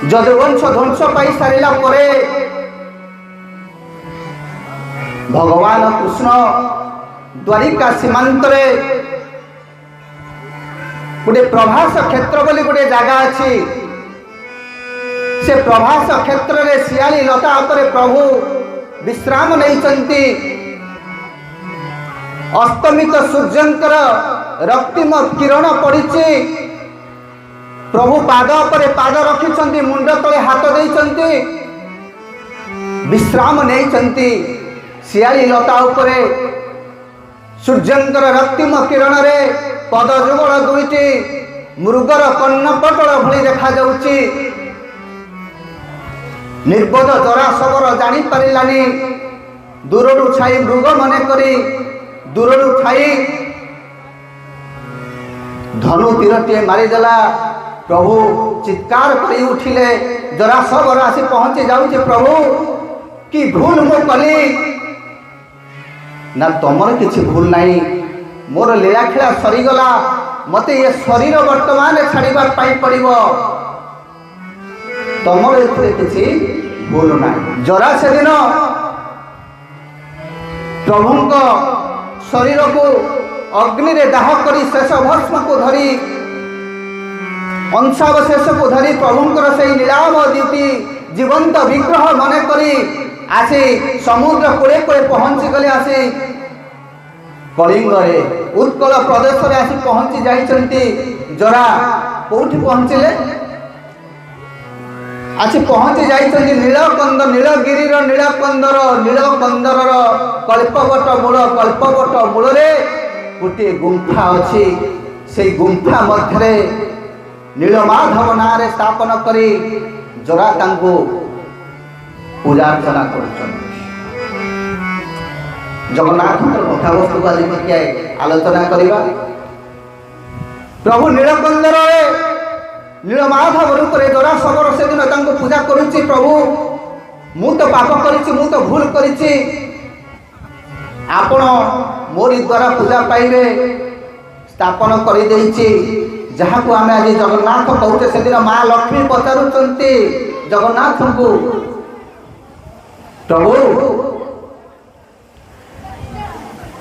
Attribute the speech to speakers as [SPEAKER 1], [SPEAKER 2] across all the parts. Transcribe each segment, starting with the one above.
[SPEAKER 1] যদুবंश ধ্বংস পাই সারিলা পরে भगवान कृष्ण द्वारिका सीमांतरे गोटे प्रभास क्षेत्र बोली गोटे जगह अच्छी से प्रभास क्षेत्र रे शियाली लता उपरे प्रभु विश्राम नहीं अस्तमित सूर्यंकर रक्तिम किरण पड़ी प्रभु पाद उपरे पाद रखिंट मुंड तले हाथ देइचंती विश्राम नहीं शियाली लता उपरे सूर्यंकर रक्तिम किरण रे पद जुगल दुईटी मृगर कन्नपटल भली देखा जाउची। निर्बोध जरा सबर जानी पारिलानी दूरडू छाई मृग मने करी दूरडू छाई धनु तीरटे मारिदेला। प्रभु चित्कार करी उठिले जरा सबर आसी पहुंची जाउची प्रभु कि भूल मु कली ना तुमर किसी भूल नहीं मोर लीला खेला सरीगला मते ये शरीर वर्तमान छाड़वा पड़ो तुमर किसी भूल ना। जरा से दिन प्रभु शरीर को अग्नि रे दाह करी शेष भस्म को धरी अंशावशेष को धरी प्रभुंकर से नीलाभ द्युति जीवंत विग्रह मन करी आसी समुद्र कूले कूले पहुंची गले आसी कलिंग रे उत्कल प्रदेश रे आसी पहुंची जाइछंती। जरा कोठी पहुंचले आसी पहुंची जाइछंती नीलकंद नीलगिरी रो नीलकंदर रो कल्पवट मूल रे गोटे गुंफा अछि। से गुंफा मध्य नीलमाधव नाम रे स्थापन करी जरा तांको पूजा अर्चना कर जगन्नाथ कथा वस्तु को आज आलोचना करवा। प्रभु नीलकंदर नीलमाधव रूप से जरा सबर से दिन पूजा करुच्ची। प्रभु मु तो पाप करिछि मु तो भूल करिछि आपण मोरी द्वारा पूजा पाइबे स्थापन कर देइछि जहाँ को आम आज जगन्नाथ कहते से दिन माँ लक्ष्मी पचारुचंती जगन्नाथ को प्रभु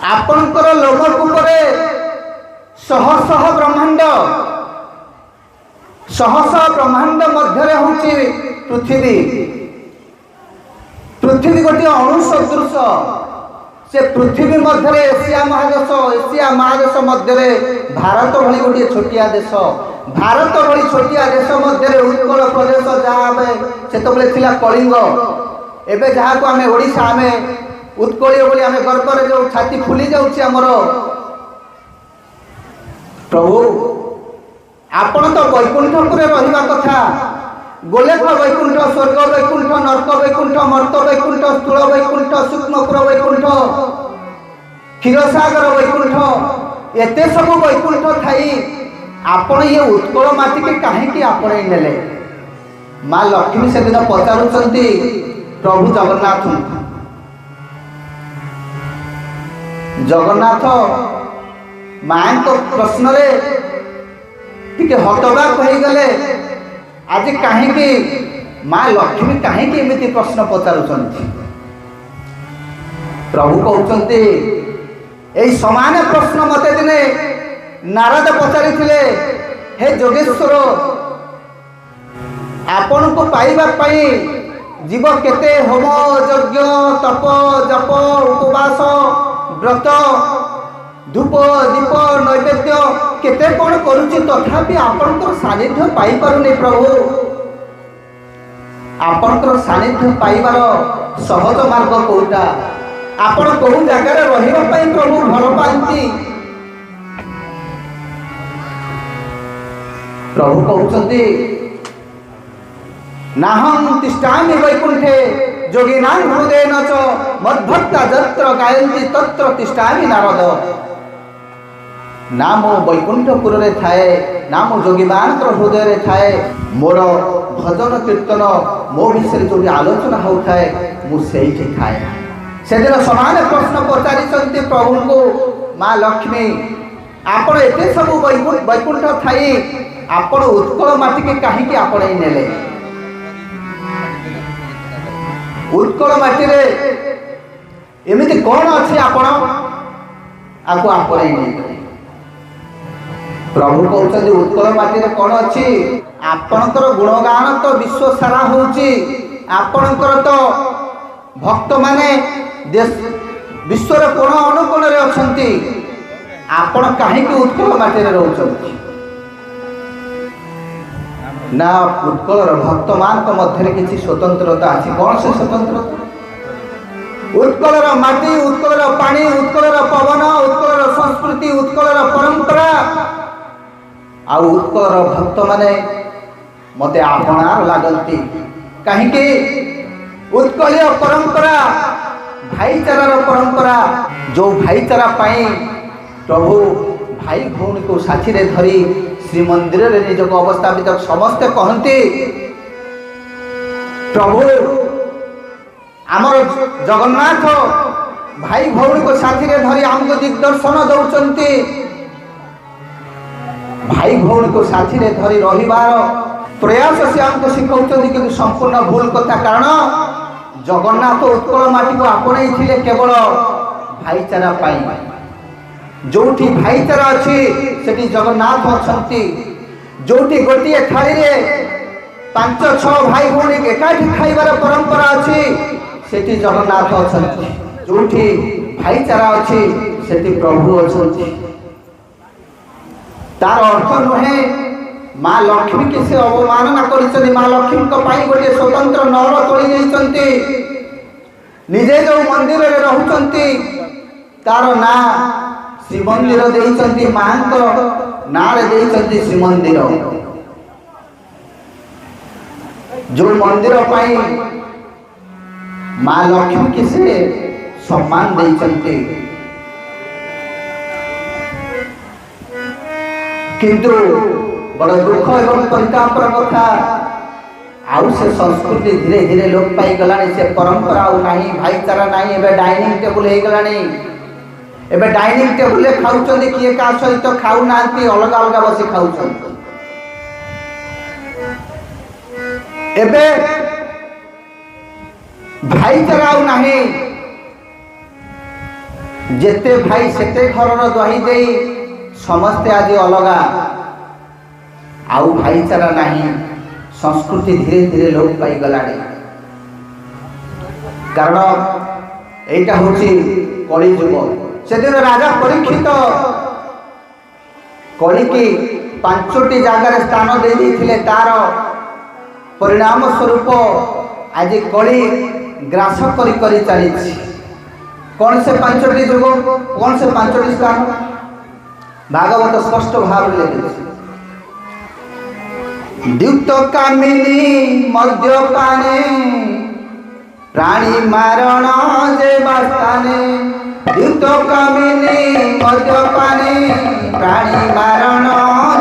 [SPEAKER 1] आपणकर लोककूपे शह शह ब्रह्मांड मध्य होची पृथ्वी गोटे अणु सदृश से पृथ्वी मध्य एशिया महादेश मध्य भारत भली गोटे छोटिया देश भारत भली छोटिया देश मध्य उत्कल प्रदेश जहाँ से कलिंग एबे जहाँ को आमे ओडिशा आमे उत्कलीय बोली आमे गर्व रे जो छाती फुली जाउछि हमर। प्रभु आपण तो वैकुंठपुरे रहिबा कथा गोलेख वैकुंठ स्वर्ग वैकुंठ नरक वैकुंठ मर्त वैकुंठ स्थूल वैकुंठ सूक्ष्मपुर वैकुंठ क्षीरसागर वैकुंठ एते सब वैकुंठ थाई आपण ये उत्कल माटी के काहे आपण नेले। माँ लक्ष्मी से दिन पचारुचंती प्रभु जगन्नाथ माँ को प्रश्न रे टिके हतबाक हो गले आज कहीं माँ लक्ष्मी कहीं एमती प्रश्न पचारुचंती। प्रभु कहते यही समान प्रश्न मते दिने नारद पचारि हे जोगेश्वर आपण को पाइबा पाई जीव केते होम यज्ञ तप जप उपवास व्रत धूप दीप नैवेद्य केते कौन करुच्ची तथापि आपणकर सानिध्य पाई पारुनी। प्रभु आपणकर सानिध्य पाइबार सहज मार्ग कोटा आपण को जगार रहिबा पई प्रभु भल पाती। प्रभु कहउछंती नाहं तिष्ठामि वैकुंठे जोगिनां हृदयेन च मद्भक्ता यत्र गायन्ति तत्र तिष्ठामि नारद। नाम वैकुंठपुर रे थाए नाम जोगीमानकर हृदय रे थाए मोर भजन कीर्तन मो विषय जो आलोचना होता मु सेठी थाए। से दिन समान प्रश्न पचारि प्रभु को माँ लक्ष्मी आपण एते सब वैकुंठ थाई आपण उत्कल माटी के कहीं आपण नेले उत्कल माटी रे एमिति कौन अच्छी आपण आपको आपणे नहीं प्रभु कहते उत्कल माटी रे कौन अच्छी आपणकर गुणगान तो विश्व सारा होची आपणकर तो भक्त माने देश विश्वर कोण अनुकोण रे अछंती आपण काहे कि उत्कल माटी रे रहउछंती ना उत्कल भक्त मान को मध्य किसी स्वतंत्रता अछि कौन से स्वतंत्रता उत्कल माटी उत्कल पानी उत्कल पवन उत्कल संस्कृति उत्कल परंपरा आ उत्कल भक्त माने मते आपणार लागंती कहीं उत्कलीय परंपरा भाईचारार परंपरा जो भाईचारा पाई प्रभु भाई भौणी को साथी रे धरी श्रीमंदिर रे निज को अवस्थापित समस्ते कहते प्रभु आमर जगन्नाथ भाई भौणी को साथी रे धरी हमको दिग्दर्शन दौचंती भाई भौणी को साथी रे धरी रहिबार प्रयास से हमको शिखौचंती कि संपूर्ण भूल कथा कारण जगन्नाथ उत्कल माटी को आपणे थिले केवल भाईचारा पाई जोठी भाईचारा अच्छी सेठी जगन्नाथ अछंती जोठी गोटे थाली रे 5-6 भाई भौणी एकाठी खाइबार परंपरा अच्छी सेठी जगन्नाथ अछंती जोठी भाईचारा अच्छी सेठी प्रभु अछंती तार अर्थ नुहे माँ लक्ष्मी के से अवमानना करिसथि माँ लक्ष्मी को पाई गोटे स्वतंत्र नर तोड़ी देइसथि निजे जो मंदिर रे रहउचंती तार ना श्रीमंदिर देइसथि माँ को ना रे देइसथि श्रीमंदिर जो मंदिर पाई माँ लक्ष्मी के से सम्मान देइसथि किंतु बड़ दुख एवं परितापर कथा आउ से संस्कृति धीरे धीरे लोप पाई गलानी से परंपरा आउ नाही भाईचारा नाही एबे डाइनिंग टेबल हे गलानी एबे डाइनिंग टेबल ले खाउचंदी किए का सहित खाउ नांती अलग अलग बसी खाउचंदी एबे भाईचारा आउ नाही जेते भाई सेते घरर दही देई समस्ते आज अलगा आउ भाईचारा नहीं संस्कृति धीरे धीरे लोप पाई गलानी कारण एटा होची कली युग से दिन राजा परीक्षित कली की 5टी जगार स्थान दे देथिले तार परिणाम स्वरूप आज कली ग्रास करी करी चली कौन से 5टी युग कौन से 5टी स्थान भागवत स्पष्ट भाव लिखिছে द्युत कामिनी मद्यपाने प्राणी मारण जे बास्ताने द्युत कामिनी मद्यपाने प्राणी मारण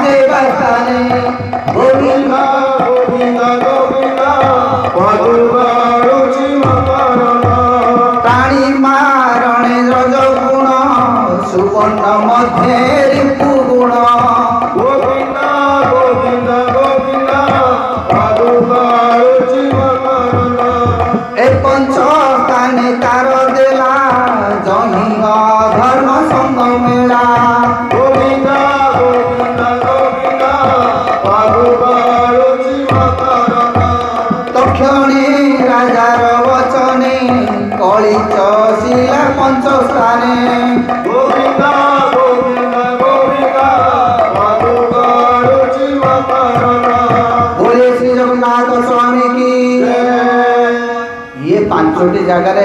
[SPEAKER 1] जे बास्ताने गोविंद गोविंद गोविंद पदुरुचि मकरण प्राणी मारणे रजगुण सुवर्ण मध्ये रिपु गुण गोविंद गोविंद गोविंद पदुरुचि मकरण ए पंच काने तार देला जहि धर्म संग मेला गोविंद गोविंद गोविंद पदुरुचि मकरण तक्षणे राजार वचने कली शिला पंच स्थाने गोविंद गोविंद गोविंद पदुरुचि मकरण बोले श्री जगन्नाथ स्वामी की ये 5टी जगार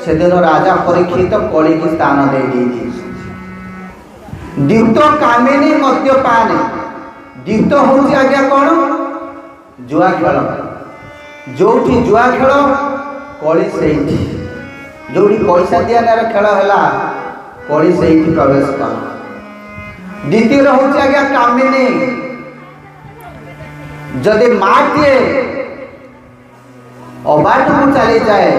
[SPEAKER 1] से दिन राजा परीक्षित कली की स्थान दे द्युत कामिनी मद्यपाने द्युत हूँ आज्ञा कौन जुआ खेल जोठी जुआ खेल कली से जो पैसा दिया खेल है कली से प्रवेश कर द्वितीय हूँ आज्ञा कामिनी जदि माटे अबाट को चली जाए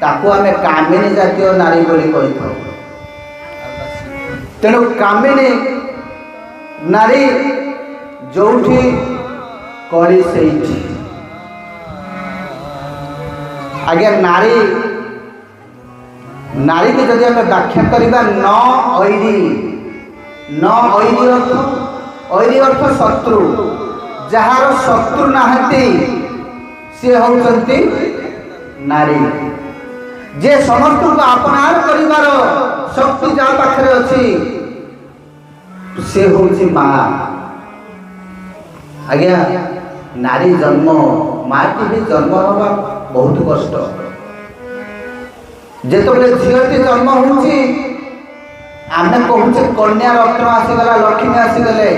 [SPEAKER 1] ताकू आम कामिनी जातीय नारी बोली कही तेणु कामिनी नारी जोठी कली से आज्ञा नारी नारी की जदि आम व्याख्या करवा न ऐरी अर्थ शत्रु जार शत्रु नहांती सी होउचंती नारी जे समस्त को अपनार करिवार शक्ति जा पाखरे अछि से होउची माँ। आज्ञा नारी जन्म माँ की भी जन्म हवा बहुत कष्ट। जेतबेले झीलटी जन्म होउची आमे कहूचे कन्या रत्न आसीगला लक्ष्मी आसीगले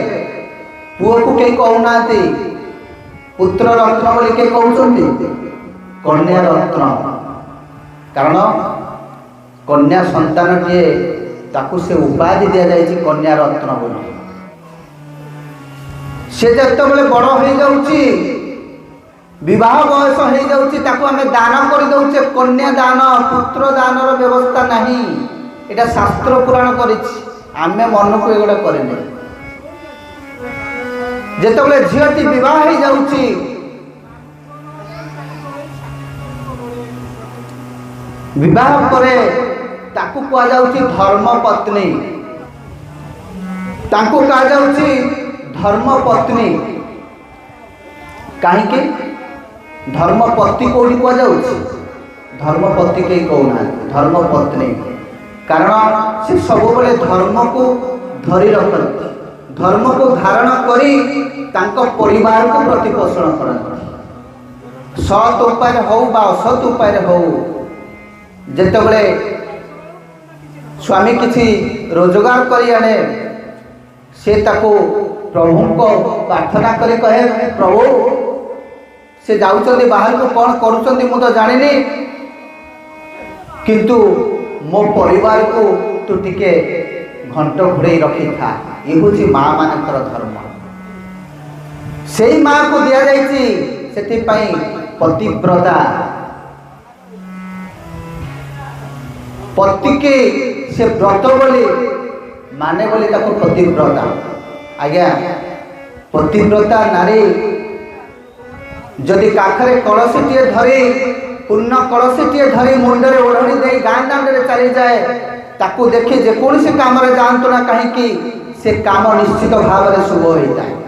[SPEAKER 1] पुओ को कई कहूनाती पुत्र रत्न बोली के कहउचंती कन्या रत्न कारण कन्या संतान टीए ताकू से उपाधि दिया जाइए कन्या रत्न बोली। से जेतबेले बड़ हो जाउची विवाह बयस हो जाउची ताकू आमे दान कर दउचे कन्या दान पुत्र दानर व्यवस्था नहीं। एटा शास्त्र पुराण करिछि आमे मन को एगुड़ा करेने। जेतबेले झीलटी विवाह हो जाउची विवाह परे ताकू कहा जाउची धर्म पत्नी ताकू कहा जाउची धर्म पत्नी कहीं के धर्म पति कोड़ी कहा जाउची धर्म पति के कहना धर्म पत्नी कारण से सब बेले धर्म को धरी रखते धर्म को धारण करी तांको परिवार को प्रतिपोषण करते सत उपाय हो बा असत उपाय हो। जेतबेले स्वामी किसी रोजगार करी आने से ताको प्रभु को प्रार्थना करे कहे प्रभु से जाउचंदी बाहर को कौन करूचंदी मु तो जानिनी किंतु मो परिवार को तू टिके घंट घोड़े रखी था। ये हूँ माँ मानकर धर्म से ही माँ को दिया जाइए से पतिव्रता पति के से व्रत बोली माने बोली ताको पतिव्रता। आज्ञा पतिव्रता नारी जदि काखरे कलसीटे धरी पूर्ण कलसीटे धरी मुंडरे ओढ़ी दे गाँ दांडे चली जाए ताकू देखी जेकोसी काम जातु ना कहीं से काम निश्चित भाव में शुभ होता है।